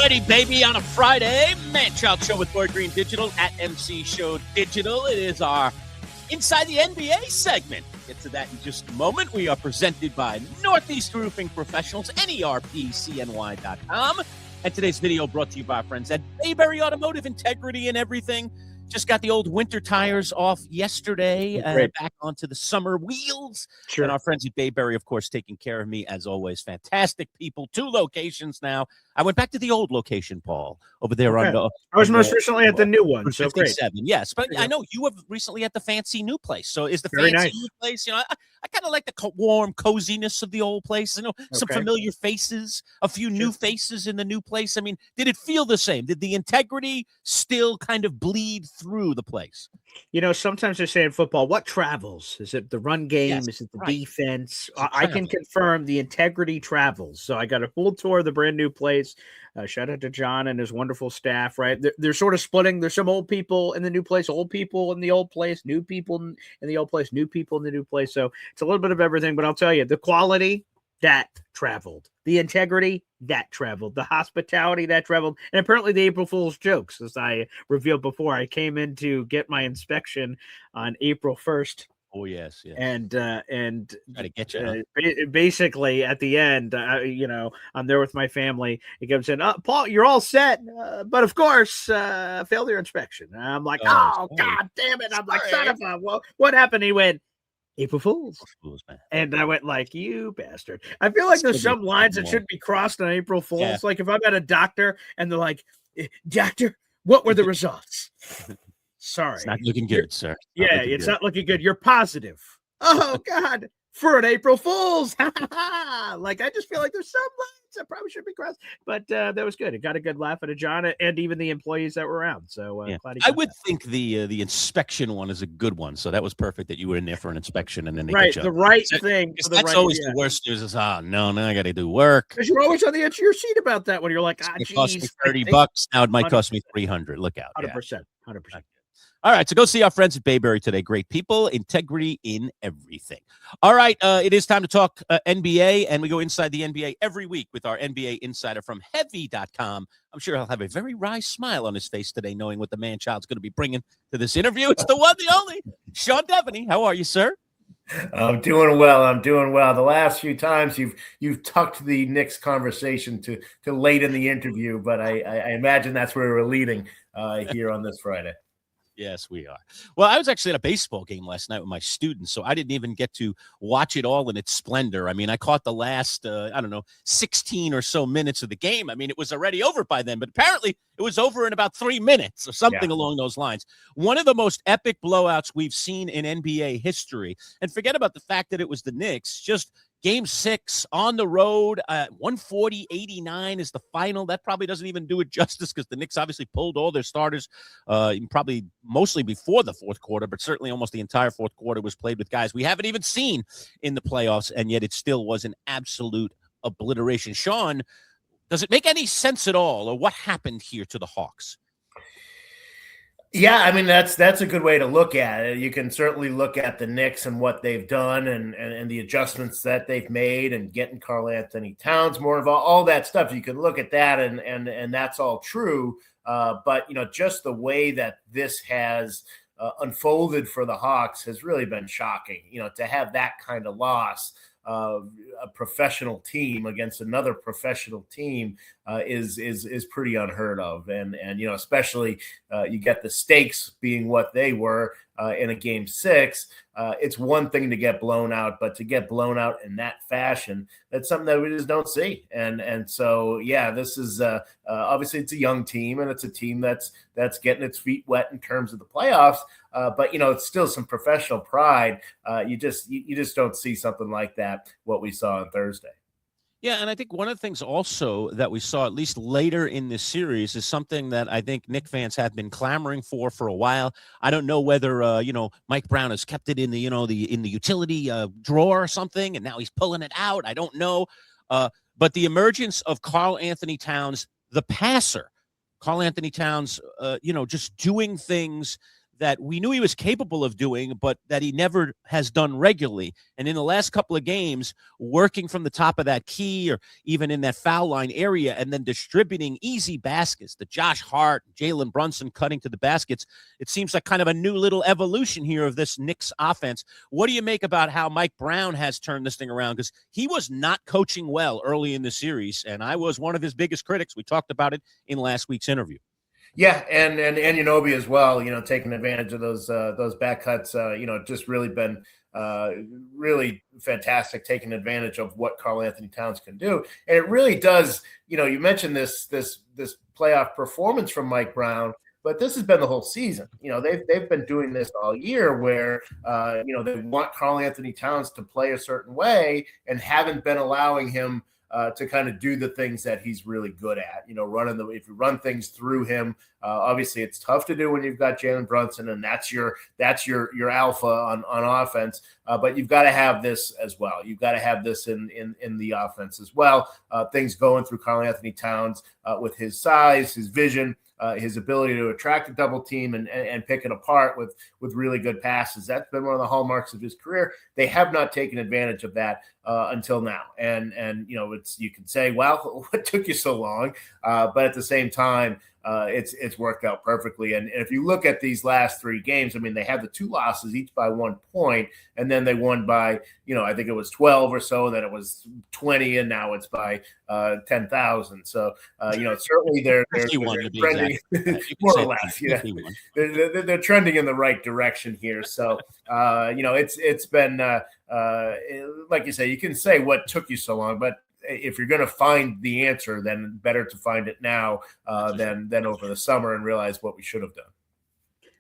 Ready, baby, on a Friday. Manchild Show with Boyd Green Digital at MC Show Digital. It is our Inside the NBA segment. Get to that in just a moment. We are presented by Northeast Roofing Professionals, NERPCNY.com. And today's video brought to you by our friends at Bayberry Automotive, Integrity and Everything. Just got the old winter tires off yesterday, back onto the summer wheels. Sure. And our friends at Bayberry, of course, taking care of me as always. Fantastic people. 2 locations now. I went back to the old location, Paul, over there on the. I was most recently at the new one. So great. Yes, but I know you were recently at the fancy new place. So is the Very fancy nice. new place? You know, I kind of like the warm coziness of the old place. You know, some familiar faces, a few new faces in the new place. I mean, did it feel the same? Did the integrity still kind of bleed through the place? You know, sometimes they say in football, what travels? Is it the run game? Yes, is it the defense? I can confirm the integrity travels. So I got a full tour of the brand new place. Shout out to John and his wonderful staff, right? They're sort of splitting. There's some old people in the new place, old people in the old place, new people in the old place, new people in the new place. So it's a little bit of everything, but I'll tell you, the quality, that traveled. The integrity, that traveled. The hospitality, that traveled. And apparently the April Fool's jokes, as I revealed before. I came in to get my inspection on April 1st. Oh, yes. And try to get you. Basically, at the end, I'm there with my family. He comes in, Paul, you're all set. But of course, failed your inspection. And I'm like, oh, God damn it. I'm like, son of a, well, what happened? He went, April Fools, man. And I went like, you bastard. I feel like there's some lines that should be crossed on April Fools. Yeah. Like if I'm at a doctor and they're like, doctor, what were the results? Sorry. It's not looking good, sir. It's not looking good. You're positive. Oh, God. For an April Fool's. Like, I just feel like there's some lines that probably should be crossed. But that was good. It got a good laugh out of John and even the employees that were around. So I would think the inspection one is a good one. So that was perfect that you were in there for an inspection and then they get you the right thing. That's always the worst news is, no, I got to do work. Because you're always on the edge of your seat about that when you're like, it cost me $30. Now it might cost me $300. Look out. 100%. All right, so go see our friends at Bayberry today. Great people, integrity in everything. All right, it is time to talk NBA, and we go inside the NBA every week with our NBA insider from Heavy.com. I'm sure he'll have a very wry smile on his face today, knowing what the man-child's going to be bringing to this interview. It's the one, the only, Sean Deveney. How are you, sir? I'm doing well. The last few times you've tucked the Knicks conversation to late in the interview, but I imagine that's where we're leading here on this Friday. Yes, we are. Well, I was actually at a baseball game last night with my students, so I didn't even get to watch it all in its splendor. I mean, I caught the last, 16 or so minutes of the game. I mean, it was already over by then, but apparently it was over in about 3 minutes or something along those lines. One of the most epic blowouts we've seen in NBA history. And forget about the fact that it was the Knicks, just Game 6 on the road, 140-89 is the final. That probably doesn't even do it justice because the Knicks obviously pulled all their starters probably mostly before the fourth quarter, but certainly almost the entire fourth quarter was played with guys we haven't even seen in the playoffs, and yet it still was an absolute obliteration. Sean, does it make any sense at all, or what happened here to the Hawks? Yeah, I mean, that's a good way to look at it. You can certainly look at the Knicks and what they've done and the adjustments that they've made and getting Karl Anthony Towns more involved, all that stuff. You can look at that and that's all true. But, just the way that this has unfolded for the Hawks has really been shocking, to have that kind of loss. A professional team against another professional team is pretty unheard of, and especially you get the stakes being what they were in a Game 6. It's one thing to get blown out, but to get blown out in that fashion, that's something that we just don't see. And so this is obviously it's a young team, and it's a team that's getting its feet wet in terms of the playoffs. But it's still some professional pride. You just don't see something like that, what we saw on Thursday. Yeah, and I think one of the things also that we saw, at least later in this series, is something that I think Knicks fans have been clamoring for a while. I don't know whether Mike Brown has kept it in the in the utility drawer or something, and now he's pulling it out. I don't know, but the emergence of Karl Anthony Towns, the passer, Karl Anthony Towns, just doing things that we knew he was capable of doing, but that he never has done regularly. And in the last couple of games, working from the top of that key or even in that foul line area and then distributing easy baskets, the Josh Hart, Jalen Brunson cutting to the baskets, it seems like kind of a new little evolution here of this Knicks offense. What do you make about how Mike Brown has turned this thing around? Because he was not coaching well early in the series, and I was one of his biggest critics. We talked about it in last week's interview. Yeah, and Anunoby as well, taking advantage of those back cuts, just really been really fantastic, taking advantage of what Karl Anthony Towns can do. And it really does, you mentioned this playoff performance from Mike Brown, but this has been the whole season. They've been doing this all year where, they want Karl Anthony Towns to play a certain way and haven't been allowing him to kind of do the things that he's really good at, if you run things through him, obviously it's tough to do when you've got Jalen Brunson and that's your alpha on offense. But you've got to have this as well. You've got to have this in the offense as well. Things going through Karl Anthony Towns with his size, his vision, his ability to attract a double team and pick it apart with really good passes. That's been one of the hallmarks of his career. They have not taken advantage of that until now. And you can say, well, what took you so long? But at the same time, it's worked out perfectly. And if you look at these last three games, I mean, they had the two losses each by 1 point, and then they won by, I think it was 12 or so, then it was 20, and now it's by 10,000. So, certainly they're trending more or less. Yeah, they're trending in the right direction here. So, it's been like you say, you can say what took you so long, but if you're going to find the answer, then better to find it now than over the summer and realize what we should have done.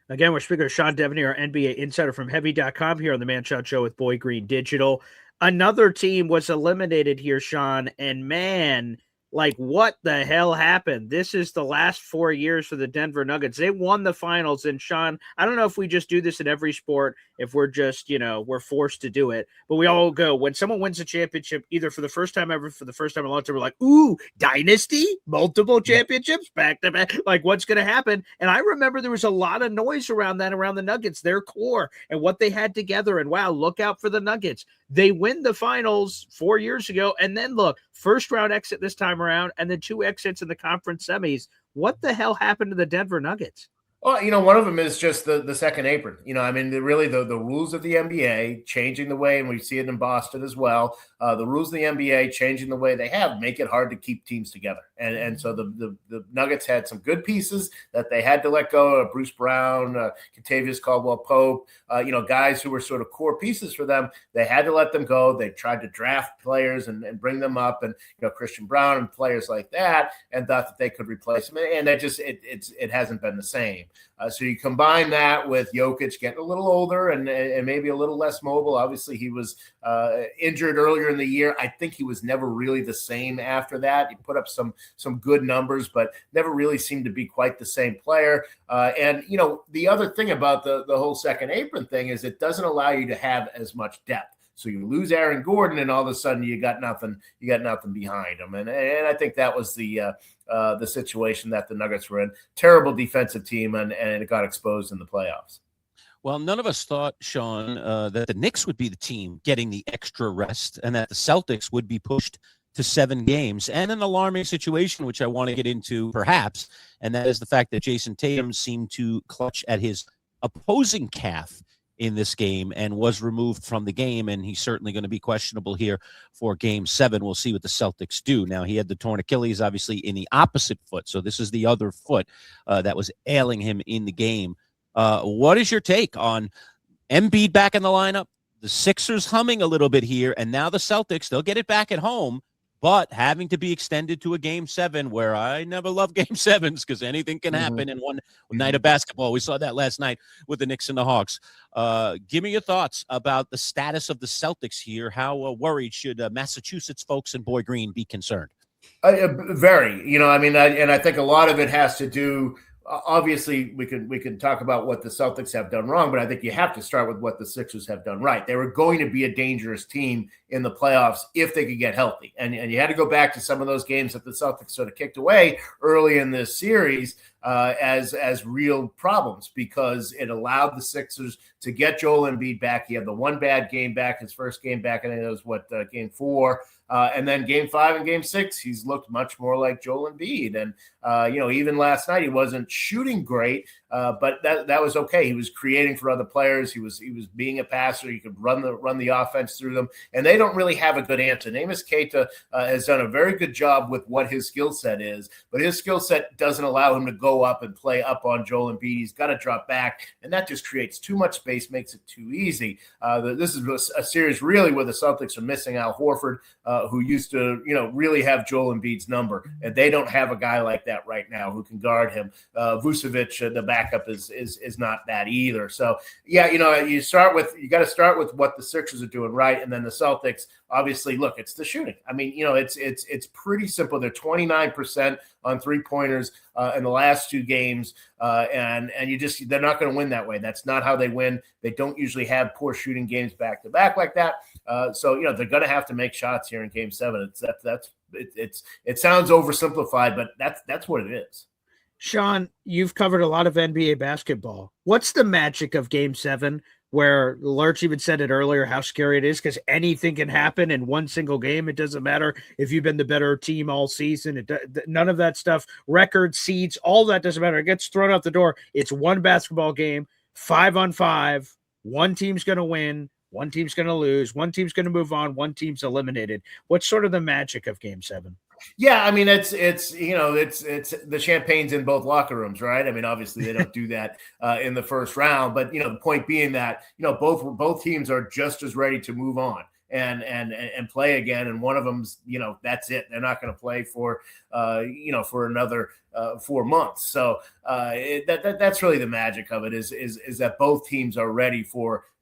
Again, we're speaking to Sean Deveney, our NBA insider from Heavy.com here on the Manchild Show with Boy Green Digital. Another team was eliminated here, Sean, and man, like what the hell happened? This is the last 4 years for the Denver Nuggets. They won the finals, and Sean, I don't know if we just do this in every sport, if we're just, we're forced to do it, but we all go, when someone wins a championship, either for the first time ever, for the first time in a long time, we're like, ooh, dynasty, multiple championships, back to back, like what's going to happen? And I remember there was a lot of noise around the Nuggets, their core and what they had together. And wow, look out for the Nuggets. They win the finals 4 years ago. And then look, first round exit this time around, and then 2 exits in the conference semis. What the hell happened to the Denver Nuggets? Well, one of them is just the second apron. I mean, really the rules of the NBA changing the way, and we see it in Boston as well. The rules of the NBA changing the way they have make it hard to keep teams together. And so the Nuggets had some good pieces that they had to let go of. Bruce Brown, Kentavious Caldwell-Pope, guys who were sort of core pieces for them. They had to let them go. They tried to draft players and bring them up, and Christian Brown and players like that, and thought that they could replace them. And it hasn't been the same. So you combine that with Jokic getting a little older and maybe a little less mobile. Obviously, he was injured earlier in the year. I think he was never really the same after that. He put up some good numbers, but never really seemed to be quite the same player. And the other thing about the whole second apron thing is it doesn't allow you to have as much depth. So you lose Aaron Gordon, and all of a sudden you got nothing. You got nothing behind him, and I think that was the situation that the Nuggets were in. Terrible defensive team, and it got exposed in the playoffs. Well, none of us thought, Sean, that the Knicks would be the team getting the extra rest, and that the Celtics would be pushed to 7 games, and an alarming situation, which I want to get into perhaps, and that is the fact that Jason Tatum seemed to clutch at his opposing calf in this game and was removed from the game, and he's certainly going to be questionable here for Game 7. We'll see what the Celtics do. Now, he had the torn Achilles, obviously, in the opposite foot, so this is the other foot that was ailing him in the game. What is your take on Embiid back in the lineup, the Sixers humming a little bit here, and now the Celtics, they'll get it back at home, but having to be extended to a Game 7, where I never love Game 7s because anything can happen in one night of basketball. We saw that last night with the Knicks and the Hawks. Give me your thoughts about the status of the Celtics here. How worried should Massachusetts folks and Boy Green be concerned? Very. I think a lot of it has to do obviously we can talk about what the Celtics have done wrong, but I think you have to start with what the Sixers have done right. They were going to be a dangerous team in the playoffs if they could get healthy. And you had to go back to some of those games that the Celtics sort of kicked away early in this series as real problems, because it allowed the Sixers to get Joel Embiid back. He had the one bad game back, his first game back, and it was game 4. And then game 5 and game 6, he's looked much more like Joel Embiid. And, even last night, he wasn't shooting great, but that was okay. He was creating for other players. He was being a passer. He could run the offense through them. And they don't really have a good answer. Amos Keita has done a very good job with what his skill set is, but his skill set doesn't allow him to go up and play up on Joel Embiid. He's got to drop back, and that just creates too much space, makes it too easy. This is a series really where the Celtics are missing Al Horford, who used to, really have Joel Embiid's number, and they don't have a guy like that right now who can guard him. Vucevic, the backup, is not that either. So yeah, you got to start with what the Sixers are doing right, and then the Celtics. Obviously, look, it's the shooting. I mean, it's pretty simple. They're 29% on 3-pointers in the last 2 games, and they're not going to win that way. That's not how they win. They don't usually have poor shooting games back to back like that. So they're going to have to make shots here in Game 7. It sounds oversimplified, but that's what it is. Sean, you've covered a lot of NBA basketball. What's the magic of Game 7? Where Lurch even said it earlier, how scary it is, because anything can happen in one single game. It doesn't matter if you've been the better team all season. None of that stuff, record, seeds, all that doesn't matter. It gets thrown out the door. It's one basketball game, 5-on-5. One team's going to win. One team's going to lose. One team's going to move on. One team's eliminated. What's sort of the magic of Game 7? Yeah, I mean, it's the champagne's in both locker rooms, right? I mean, obviously they don't do that in the first round, but the point being that both teams are just as ready to move on and play again, and one of them's that's it. They're not going to play for for another 4 months. So that's really the magic of it is that both teams are ready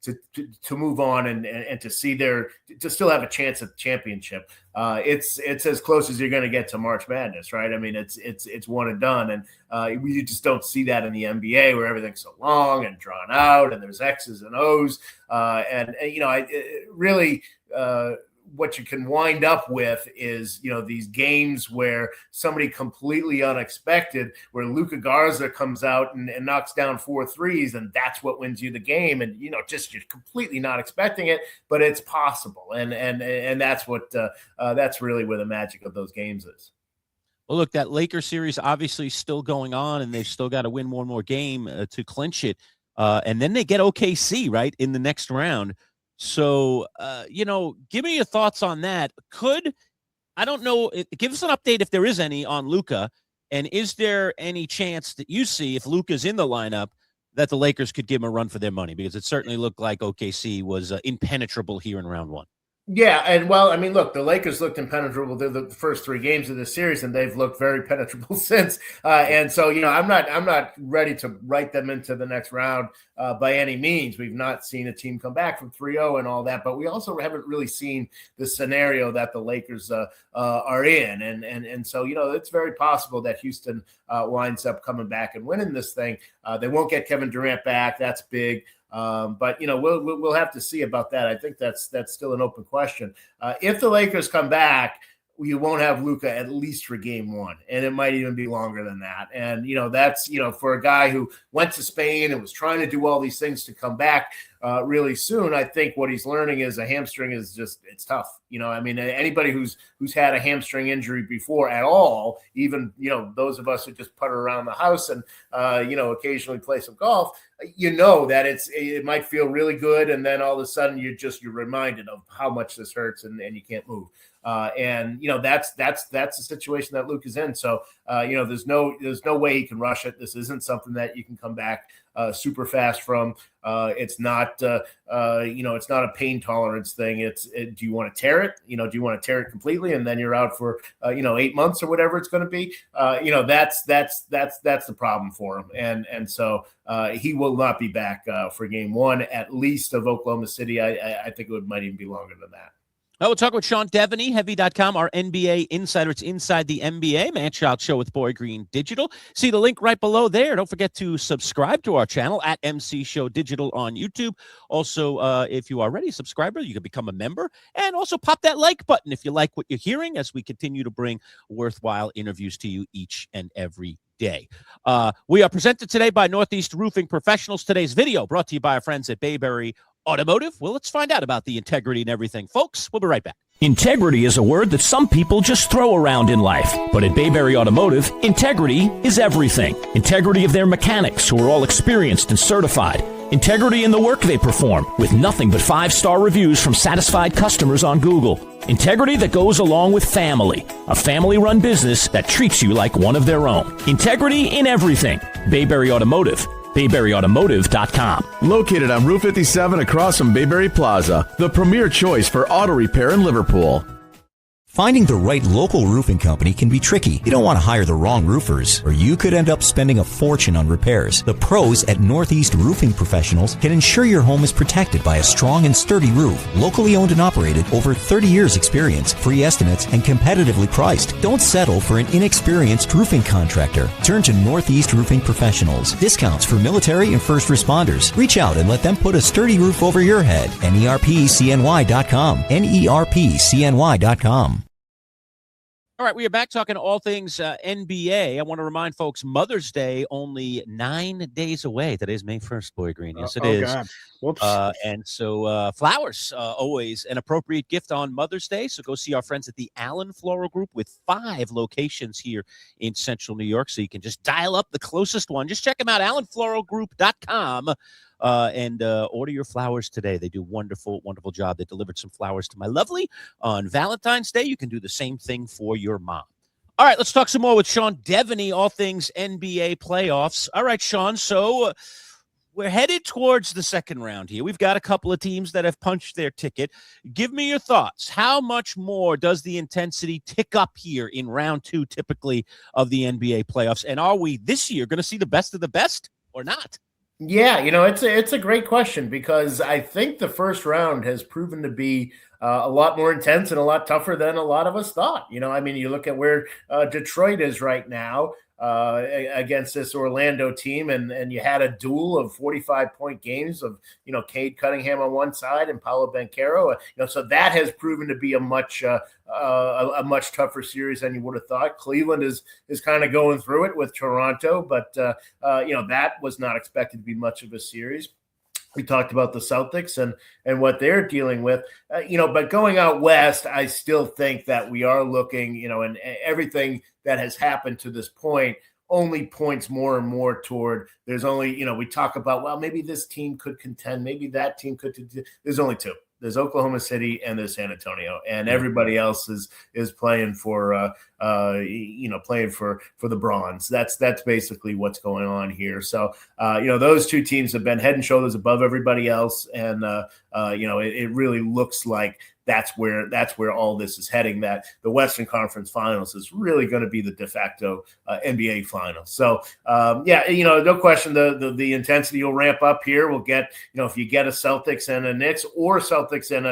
to move on and to see to still have a chance at the championship. It's as close as you're going to get to March Madness, right? I mean, it's one and done, and we just don't see that in the NBA where everything's so long and drawn out, and there's X's and O's, what you can wind up with is, these games where somebody completely unexpected, where Luka Garza comes out and knocks down 4 threes, and that's what wins you the game. And, just you're completely not expecting it, but it's possible. And that's that's really where the magic of those games is. Well, look, that Lakers series obviously still going on, and they've still got to win one more game to clinch it. And then they get OKC, right, in the next round. So, give me your thoughts on that. I don't know, give us an update if there is any on Luka, and is there any chance that you see, if Luka's in the lineup, that the Lakers could give him a run for their money? Because it certainly looked like OKC was impenetrable here in round 1. Yeah, and well, I mean, look, the Lakers looked impenetrable the first 3 games of this series, and they've looked very penetrable since. And so, I'm not ready to write them into the next round by any means. We've not seen a team come back from 3-0 and all that, but we also haven't really seen the scenario that the Lakers are in, and so it's very possible that Houston winds up coming back and winning this thing. They won't get Kevin Durant back. That's big. But we'll have to see about that. I think that's still an open question. If the Lakers come back, you won't have Luka at least for Game 1, and it might even be longer than that. And that's for a guy who went to Spain and was trying to do all these things to come back really soon. I think what he's learning is a hamstring is it's tough. I mean, anybody who's had a hamstring injury before at all, even those of us who just putter around the house and occasionally play some golf, that it might feel really good, and then all of a sudden you're reminded of how much this hurts and you can't move. That's the situation that Luke is in. So there's no way he can rush it. This isn't something that you can come back super fast from. It's not it's not a pain tolerance thing. Do you want to tear it? Do you want to tear it completely and then you're out for 8 months or whatever it's going to be? That's the problem for him. And so he will not be back for Game 1 at least of Oklahoma City. I think might even be longer than that. Oh, we'll talk with Sean Deveney, Heavy.com, our NBA insider. It's Inside the NBA, Manchild Show with Boy Green Digital. See the link right below there. Don't forget to subscribe to our channel at MC Show Digital on YouTube. Also, if you are already a subscriber, you can become a member. And also pop that like button if you like what you're hearing as we continue to bring worthwhile interviews to you each and every day. We are presented today by Northeast Roofing Professionals. Today's video brought to you by our friends at Bayberry Automotive. Well, let's find out about the integrity and everything, folks. We'll be right back. Integrity is a word that some people just throw around in life. But at Bayberry Automotive, integrity is everything. Integrity of their mechanics, who are all experienced and certified. Integrity in the work they perform, with nothing but 5-star reviews from satisfied customers on Google. Integrity that goes along with family, a family-run business that treats you like one of their own. Integrity in everything. Bayberry Automotive. BayberryAutomotive.com. Located on Route 57 across from Bayberry Plaza, the premier choice for auto repair in Liverpool. Finding the right local roofing company can be tricky. You don't want to hire the wrong roofers, or you could end up spending a fortune on repairs. The pros at Northeast Roofing Professionals can ensure your home is protected by a strong and sturdy roof. Locally owned and operated, over 30 years experience, free estimates, and competitively priced. Don't settle for an inexperienced roofing contractor. Turn to Northeast Roofing Professionals. Discounts for military and first responders. Reach out and let them put a sturdy roof over your head. NERPCNY.com. NERPCNY.com. All right, we are back talking all things NBA. I want to remind folks, Mother's Day only 9 days away. Today's May 1st, Boy Green. Yes, it is. God. Whoops. And so flowers, always an appropriate gift on Mother's Day. So go see our friends at the Allen Floral Group with 5 locations here in Central New York. So you can just dial up the closest one. Just check them out, allenfloralgroup.com. And order your flowers today. They do wonderful, wonderful job. They delivered some flowers to my lovely on Valentine's Day. You can do the same thing for your mom. All right, let's talk some more with Sean Deveney, all things NBA playoffs. All right, Sean, so we're headed towards the second round here. We've got a couple of teams that have punched their ticket. Give me your thoughts. How much more does the intensity tick up here in round 2 typically of the NBA playoffs? And are we this year going to see the best of the best or not? Yeah, it's a great question, because I think the first round has proven to be a lot more intense and a lot tougher than a lot of us thought. You look at where Detroit is right now against this Orlando team, and you had a duel of 45-point games of, Cade Cunningham on one side and Paolo Banchero. So that has proven to be a much tougher series than you would have thought. Cleveland is kind of going through it with Toronto, but that was not expected to be much of a series. We talked about the Celtics and what they're dealing with, but going out west, I still think that we are looking, and everything that has happened to this point only points more and more toward there's only, we talk about, well, maybe this team could contend, maybe that team could. There's only 2. There's Oklahoma City and there's San Antonio, and everybody else is playing for playing for the bronze. That's basically what's going on here. So those 2 teams have been head and shoulders above everybody else, and it really looks like that's where all this is heading. That the Western Conference Finals is really going to be the de facto NBA Finals. So no question, the intensity will ramp up here. We'll get, if you get a Celtics and a Knicks, or Celtics and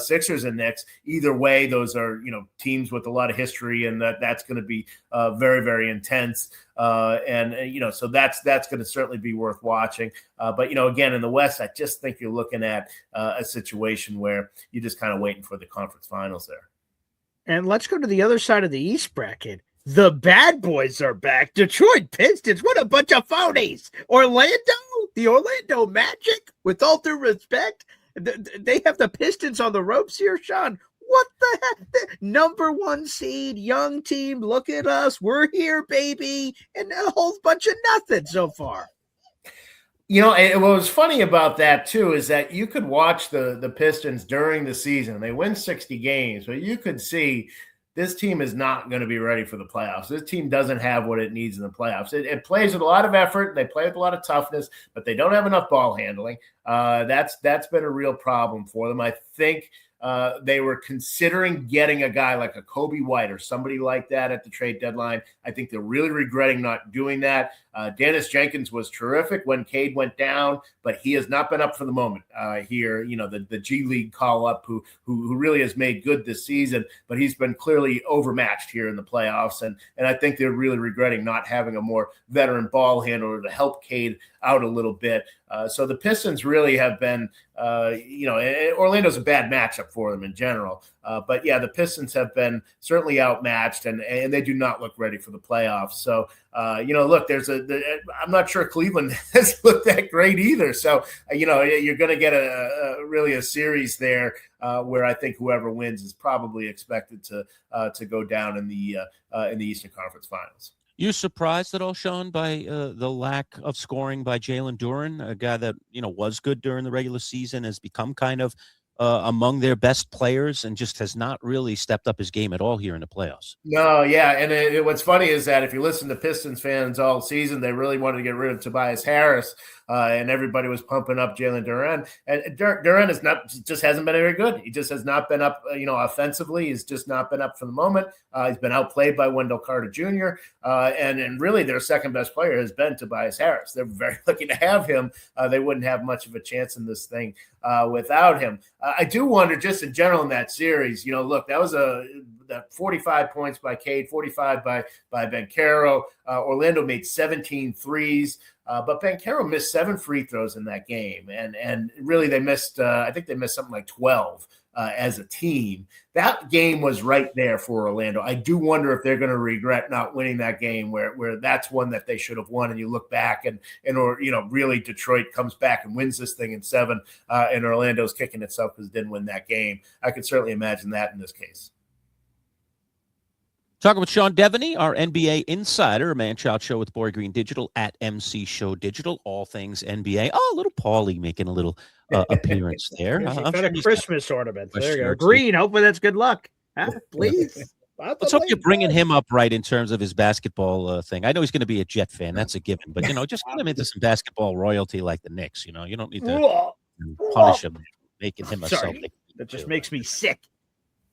Sixers and Knicks, either way, those are teams with a lot of history, and that's going to be very, very intense. So that's going to certainly be worth watching. But again, in the West, I just think you're looking at a situation where you're just kind of waiting for the conference finals there. And let's go to the other side of the East bracket. The bad boys are back. Detroit Pistons, what a bunch of phonies. The Orlando Magic, with all due respect, they have the Pistons on the ropes here, Sean. What the heck? The number 1 seed, young team. Look at us. We're here, baby. And a whole bunch of nothing so far. What was funny about that, too, is that you could watch the Pistons during the season. They win 60 games, but you could see this team is not going to be ready for the playoffs. This team doesn't have what it needs in the playoffs. It plays with a lot of effort. They play with a lot of toughness, but they don't have enough ball handling. That's been a real problem for them. I think they were considering getting a guy like a Kobe White or somebody like that at the trade deadline. I think they're really regretting not doing that. Dennis Jenkins was terrific when Cade went down, but he has not been up for the moment here. The G League call-up who really has made good this season, but he's been clearly overmatched here in the playoffs. And I think they're really regretting not having a more veteran ball handler to help Cade out a little bit. So the Pistons really have been, Orlando's a bad matchup for them in general. But yeah, the Pistons have been certainly outmatched, and they do not look ready for the playoffs. So, look, I'm not sure Cleveland has looked that great either. So, you're going to get a series there where I think whoever wins is probably expected to go down in the Eastern Conference Finals. You surprised at all, Sean, by the lack of scoring by Jalen Duren, a guy that was good during the regular season, has become kind of among their best players, and just has not really stepped up his game at all here in the playoffs? No, yeah, and what's funny is that if you listen to Pistons fans all season, they really wanted to get rid of Tobias Harris, and everybody was pumping up Jalen Duren. And Duren just hasn't been very good. He just has not been up, offensively. He's just not been up for the moment. He's been outplayed by Wendell Carter Jr., and really their second best player has been Tobias Harris. They're very lucky to have him. They wouldn't have much of a chance in this thing without him. I do wonder, just in general in that series, look, that was that 45 points by Cade, 45 by Banchero. Orlando made 17 threes. But Banchero missed 7 free throws in that game. And really they missed, I think they missed something like 12 as a team. That game was right there for Orlando. I do wonder if they're going to regret not winning that game where that's one that they should have won. And you look back and really Detroit comes back and wins this thing in 7 and Orlando's kicking itself because it didn't win that game. I could certainly imagine that in this case. Talking with Sean Deveney, our NBA insider, a Manchild show with Boy Green Digital at MC Show Digital, all things NBA. Oh, little Paulie making a little appearance there. Got a Christmas ornament. There you go. Green, hopefully that's good luck. Please. Let's hope you're bringing him up right in terms of his basketball thing. I know he's going to be a Jet fan. That's a given. But, just get him into some basketball royalty like the Knicks. You don't need to punish him, making him a Celtic. That just makes me sick.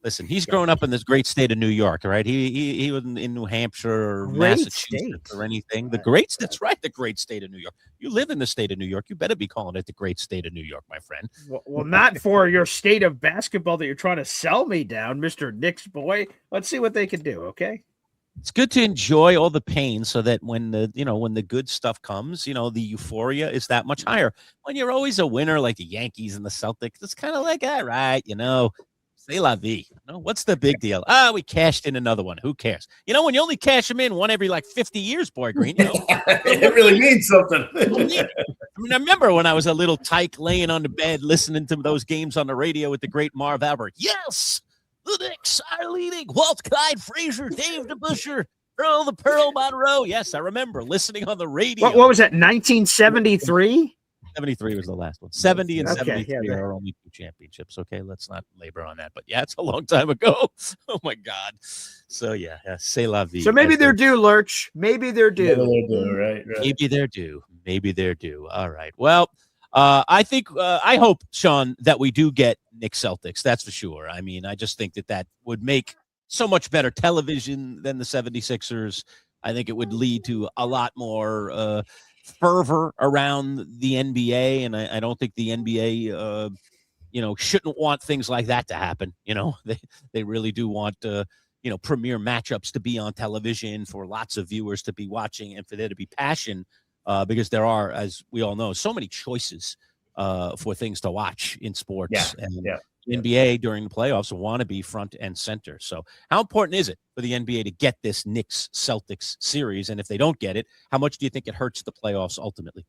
Listen, he's grown up in this great state of New York, right? He was in New Hampshire or Massachusetts or anything. That's right, the great state of New York. You live in the state of New York. You better be calling it the great state of New York, my friend. Well, not for your state of basketball that you're trying to sell me down, Mr. Knicks boy. Let's see what they can do, okay? It's good to enjoy all the pain so that when the good stuff comes, the euphoria is that much higher. When you're always a winner like the Yankees and the Celtics, it's kind of like, all right, c'est la vie. What's the big deal? We cashed in another one. Who cares? When you only cash them in one every 50 years, Boy Green, it really means something. I remember when I was a little tyke laying on the bed listening to those games on the radio with the great Marv Albert. Yes, the Knicks are leading. Walt Clyde Frazier, Dave DeBusschere, Earl the Pearl Monroe. Yes, I remember listening on the radio. What was that, 1973? 73 was the last one. 70 and 73 are only 2 championships. Okay, let's not labor on that. But yeah, it's a long time ago. Oh my God. So yeah, c'est la vie. So maybe they're due, Lurch. Maybe they're due. Right. Maybe they're due. All right. Well, I think I hope, Sean, that we do get Knicks Celtics. That's for sure. I mean, I just think that would make so much better television than the 76ers. I think it would lead to a lot more fervor around the NBA, and I don't think the NBA shouldn't want things like that to happen. They really do want premier matchups to be on television for lots of viewers to be watching and for there to be passion, because there are, as we all know, so many choices for things to watch in sports. NBA during the playoffs want to be front and center. So how important is it for the NBA to get this Knicks Celtics series? And if they don't get it, how much do you think it hurts the playoffs ultimately?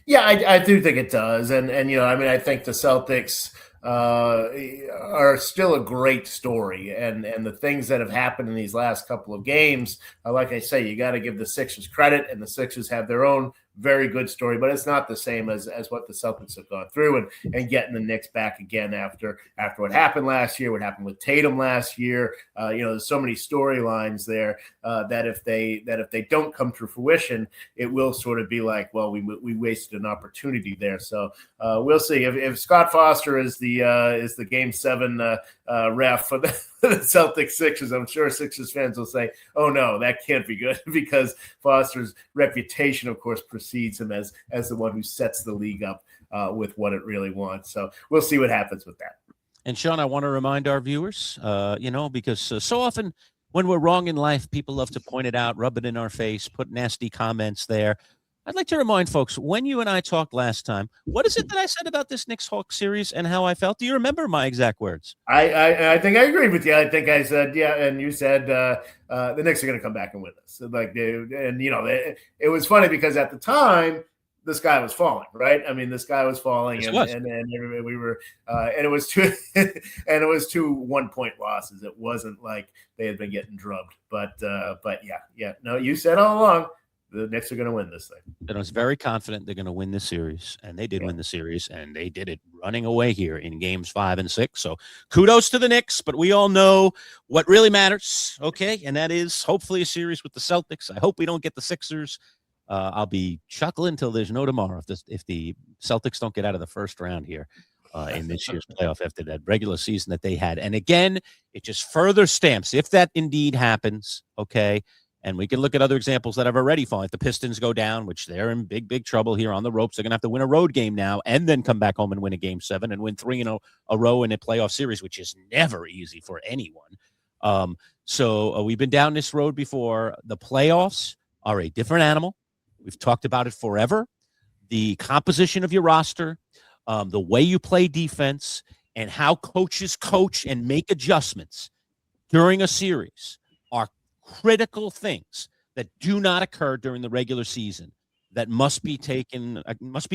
Yeah, I do think it does. And I think the Celtics are still a great story. And the things that have happened in these last couple of games, like I say, you got to give the Sixers credit, and the Sixers have their own very good story, but it's not the same as what the Celtics have gone through, and getting the Knicks back again after what happened last year, what happened with Tatum last year. There's so many storylines there that if they don't come to fruition, it will sort of be like, well, we wasted an opportunity there. So we'll see if Scott Foster is the Game 7 ref for the Celtics Sixers. I'm sure Sixers fans will say, oh no, that can't be good, because Foster's reputation, of course, precedes him as the one who sets the league up with what it really wants. So we'll see what happens with that. And Sean, I want to remind our viewers, because so often when we're wrong in life, people love to point it out, rub it in our face, put nasty comments there. I'd like to remind folks, when you and I talked last time, what is it that I said about this Knicks-Hawks series and how I felt? Do you remember my exact words? I think I agreed with you. I think I said, yeah, and you said the Knicks are going to come back and win this. It was funny because at the time, the sky was falling, right? I mean, the sky was falling, and we were, and it was two 1-point losses. It wasn't like they had been getting drubbed, but yeah. No, you said all along the Knicks are going to win this thing. And I was very confident they're going to win this series, and they did win the series, and they did it running away here in games 5 and 6. So kudos to the Knicks, but we all know what really matters, okay? And that is hopefully a series with the Celtics. I hope we don't get the Sixers. I'll be chuckling until there's no tomorrow if the Celtics don't get out of the first round here in this year's playoff after that regular season that they had. And again, it just further stamps, if that indeed happens, okay, and we can look at other examples that have already fallen. If the Pistons go down, which they're in big, big trouble here on the ropes, they're going to have to win a road game now and then come back home and win a game 7 and win 3 in a row in a playoff series, which is never easy for anyone. So we've been down this road before. The playoffs are a different animal. We've talked about it forever. The composition of your roster, the way you play defense, and how coaches coach and make adjustments during a series are critical things that do not occur during the regular season that must be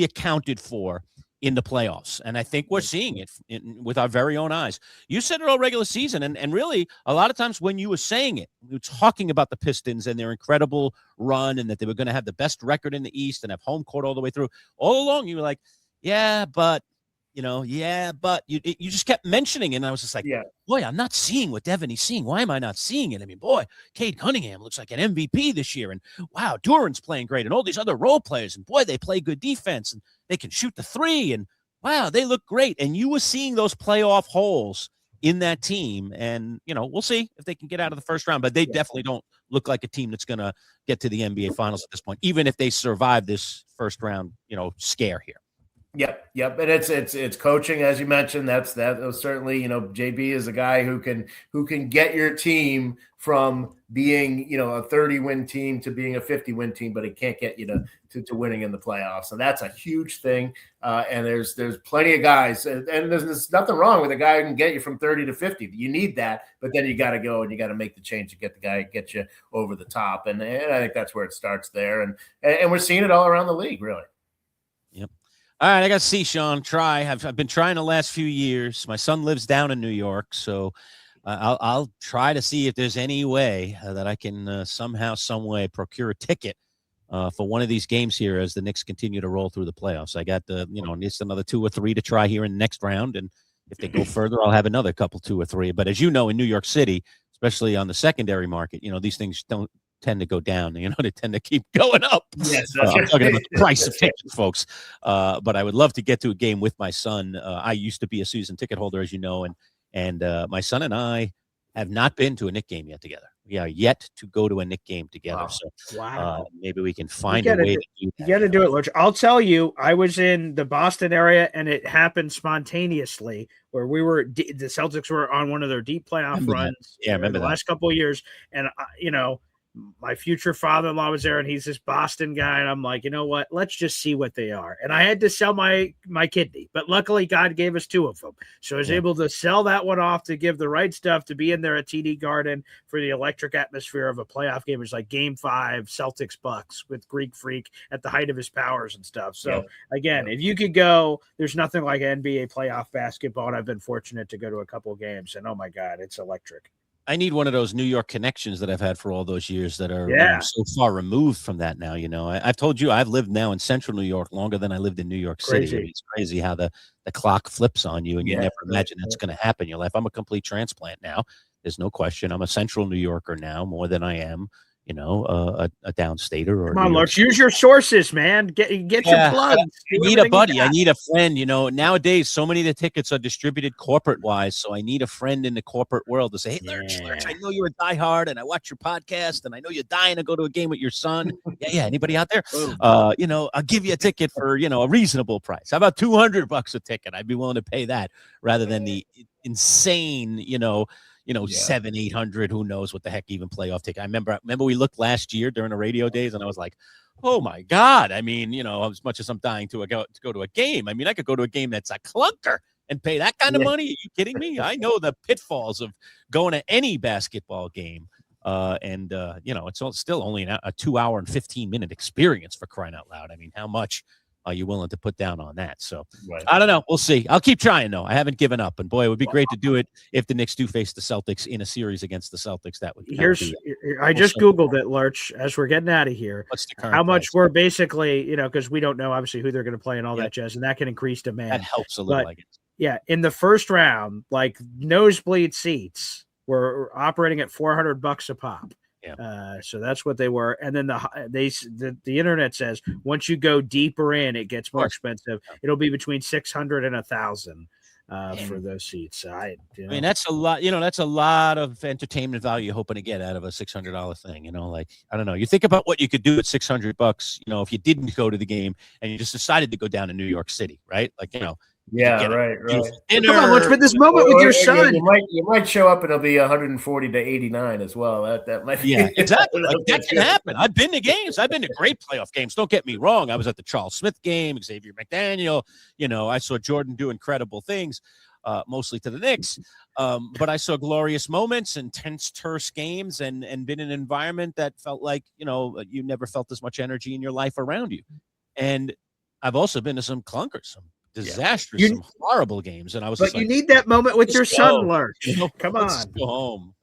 accounted for in the playoffs. And I think we're seeing it with our very own eyes. You said it all regular season, and really a lot of times when you were saying it, you were talking about the Pistons and their incredible run and that they were going to have the best record in the East and have home court all the way through. All along, you were like, yeah, but you just kept mentioning it, and I was just like, boy, I'm not seeing what Deveney's seeing. Why am I not seeing it? I mean, boy, Cade Cunningham looks like an MVP this year, and wow, Duran's playing great, and all these other role players, and boy, they play good defense, and they can shoot the 3, and wow, they look great. And you were seeing those playoff holes in that team, and we'll see if they can get out of the first round, but they definitely don't look like a team that's going to get to the NBA Finals at this point, even if they survive this first round, scare here. Yep. And it's coaching, as you mentioned. That was certainly, JB is a guy who can get your team from being, a 30-win team to being a 50-win team, but it can't get you to winning in the playoffs. So that's a huge thing. And there's plenty of guys, and there's nothing wrong with a guy who can get you from 30 to 50. You need that, but then you got to go and you got to make the change to get the guy, get you over the top. And I think that's where it starts there. And we're seeing it all around the league, really. Yep. All right, I got to see Sean try. I've been trying the last few years. My son lives down in New York, so I'll try to see if there's any way that I can somehow, some way procure a ticket for one of these games here as the Knicks continue to roll through the playoffs. I got just another 2 or 3 to try here in the next round, and if they go further, I'll have another couple, 2 or 3. But as you know, in New York City, especially on the secondary market, these things don't tend to go down. They tend to keep going up. Yes, I'm talking about the price of tickets, folks. But I would love to get to a game with my son. I used to be a season ticket holder, as you know, and my son and I have not been to a Knick game yet together. We are yet to go to a Knick game together. Wow. So maybe we can find a way to do that. You got to do it, Lurch. I'll tell you, I was in the Boston area, and it happened spontaneously where the Celtics were on one of their deep playoff runs. Yeah, I remember the last couple of years. And, my future father-in-law was there, and he's this Boston guy, and I'm like, you know what? Let's just see what they are. And I had to sell my kidney, but luckily God gave us 2 of them. So I was able to sell that one off to give the right stuff to be in there at TD Garden for the electric atmosphere of a playoff game. It was like Game 5, Celtics-Bucks with Greek Freak at the height of his powers and stuff. So again, if you could go, there's nothing like NBA playoff basketball, and I've been fortunate to go to a couple of games, and oh my God, it's electric. I need one of those New York connections that I've had for all those years that are so far removed from that now. I've told you I've lived now in central New York longer than I lived in New York City. I mean, it's crazy how the clock flips on you, and you never imagine that's going to happen in your life. I'm a complete transplant now. There's no question. I'm a central New Yorker now more than I am, a downstater. Or come on, Lurch, use your sources, man. Get your plugs. I need a buddy. I need a friend. Nowadays, so many of the tickets are distributed corporate wise. So I need a friend in the corporate world to say, hey, Lurch, I know you're a diehard and I watch your podcast and I know you're dying to go to a game with your son. Yeah. Anybody out there? I'll give you a ticket for, a reasonable price. How about $200 a ticket? I'd be willing to pay that rather than the insane, 700-800, who knows what the heck, even playoff ticket. I remember we looked last year during the radio days and I was like, oh my God. I mean, as much as I'm dying to go to a game, I mean, I could go to a game that's a clunker and pay that kind of money. Are you kidding me? I know the pitfalls of going to any basketball game. It's still only a 2 hour and 15-minute experience, for crying out loud. I mean, how much are you willing to put down on that? So I don't know. We'll see. I'll keep trying, though. I haven't given up. And boy, it would be great to do it if the Knicks do face the Celtics in a series against the Celtics. I just Googled it, Lurch, as we're getting out of here. What's the current how much price? We're basically, because we don't know obviously who they're going to play and all that jazz, and that can increase demand. That helps a little, I guess. Yeah, in the first round, like nosebleed seats were operating at $400 a pop. Yeah. So that's what they were, and then the internet says once you go deeper in, it gets more expensive. It'll be between $600 and $1,000 for those seats. I mean, that's a lot. That's a lot of entertainment value you're hoping to get out of a $600 thing. I don't know. You think about what you could do at $600. If you didn't go to the game and you just decided to go down to New York City, right? Right. Come on, let's put this moment with your son. You might show up and it'll be 140 to 89 as well. That might be exactly. That can happen. I've been to games. I've been to great playoff games. Don't get me wrong. I was at the Charles Smith game, Xavier McDaniel. I saw Jordan do incredible things, mostly to the Knicks. But I saw glorious moments and tense, terse games, and been in an environment that felt like you never felt as much energy in your life around you. And I've also been to some clunkers, some disastrous, some horrible games, and I was. But you need that moment with your son, Lurch. Come on, let's go home.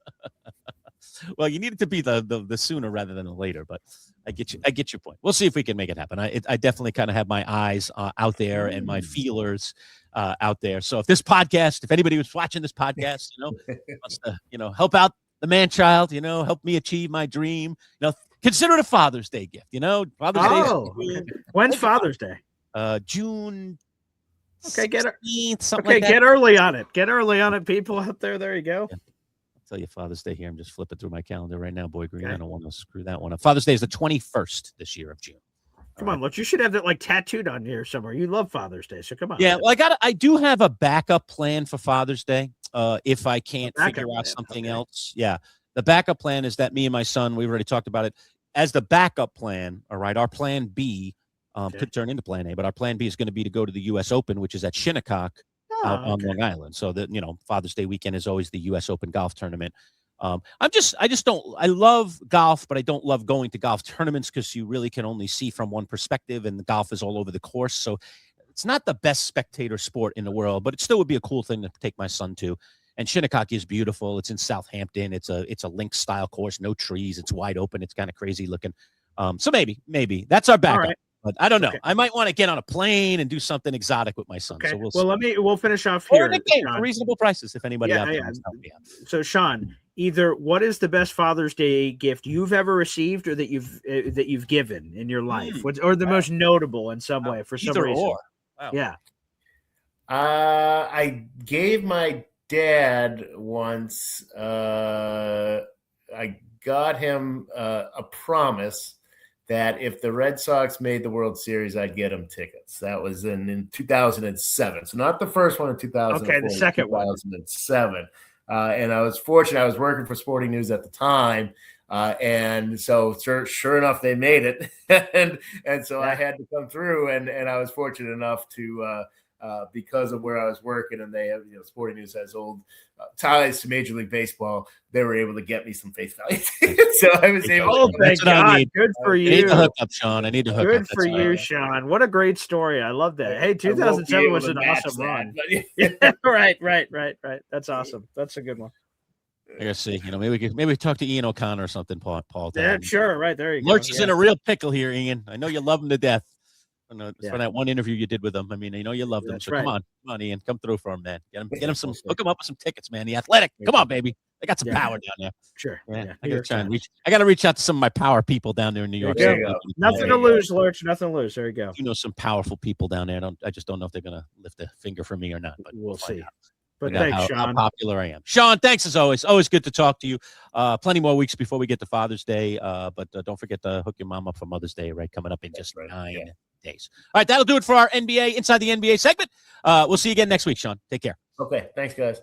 Well, you need it to be the sooner rather than the later, but I get your point. We'll see if we can make it happen. I definitely kind of have my eyes out there and my feelers out there. So if anybody was watching this podcast, wants to help out the man-child, help me achieve my dream, consider it a Father's Day gift. Father's Day. When's Father's Day? June. Okay, 16th, get early on it. Get early on it, people out there. There you go. Yeah. I'll tell you Father's Day here. I'm just flipping through my calendar right now, Boy Green. Okay. I don't want to screw that one up. Father's Day is the 21st this year of June. Come on, look, you should have that tattooed on here somewhere. You love Father's Day, so come on. Yeah, well, I do have a backup plan for Father's Day. If I can't figure out something else. Yeah. The backup plan is that me and my son, we've already talked about it. As the backup plan, all right, our plan B could turn into plan A, but our plan B is going to be to go to the U.S. Open, which is at Shinnecock on Long Island. So that, Father's Day weekend is always the U.S. Open golf tournament. I love golf, but I don't love going to golf tournaments because you really can only see from one perspective, and the golf is all over the course. So it's not the best spectator sport in the world, but it still would be a cool thing to take my son to. And Shinnecock is beautiful. It's in Southampton. It's a links style course, no trees. It's wide open. It's kind of crazy looking. So maybe that's our backup. Right. But I don't know. Okay. I might want to get on a plane and do something exotic with my son. Okay. So we'll finish off here. For reasonable prices, if anybody out there wants to help me out. So Sean, either what is the best Father's Day gift you've ever received, or that you've given in your life, or the most notable in some way for some reason? Wow. Yeah. I gave my dad once. I got him a promise that if the Red Sox made the World Series, I'd get him tickets. That was in 2007. So not the first one in 2004. Okay, the second 2007. And I was fortunate. I was working for Sporting News at the time. And so sure enough, they made it. and so I had to come through, and I was fortunate enough to because of where I was working, and they have, Sporting News has old ties to Major League Baseball. They were able to get me some face value. So I was able. Oh, thank God! Good for you. I need to hook up, Sean. I need to hook up. Good for you, Sean. What a great story! I love that. Hey, 2007 was an awesome run. Yeah, right. That's awesome. That's a good one. I gotta see. Maybe we talk to Ian O'Connor or something, Paul. Yeah, sure. Right there you go. Lurch is in a real pickle here, Ian. I know you love him to death. Yeah. For that one interview you did with him. I mean, I know you loved him. So come on, Ian, come through for him, man. Get him some. Hook him up with some tickets, man. The Athletic. Come on, baby. They got some power down there. Sure. Yeah. I gotta try and reach. I gotta reach out to some of my power people down there in New York. There you go. Nothing to lose, Lurch. Nothing to lose. There you go. You know some powerful people down there. I just don't know if they're gonna lift a finger for me or not. But we'll see. Out. But thanks, how Sean. popular I am. Sean, thanks as always. Always good to talk to you. Plenty more weeks before we get to Father's Day. But don't forget to hook your mom up for Mother's Day, right? Coming up in just 9 days. All right, that'll do it for our NBA Inside the NBA segment. We'll see you again next week, Sean. Take care. Okay, thanks, guys.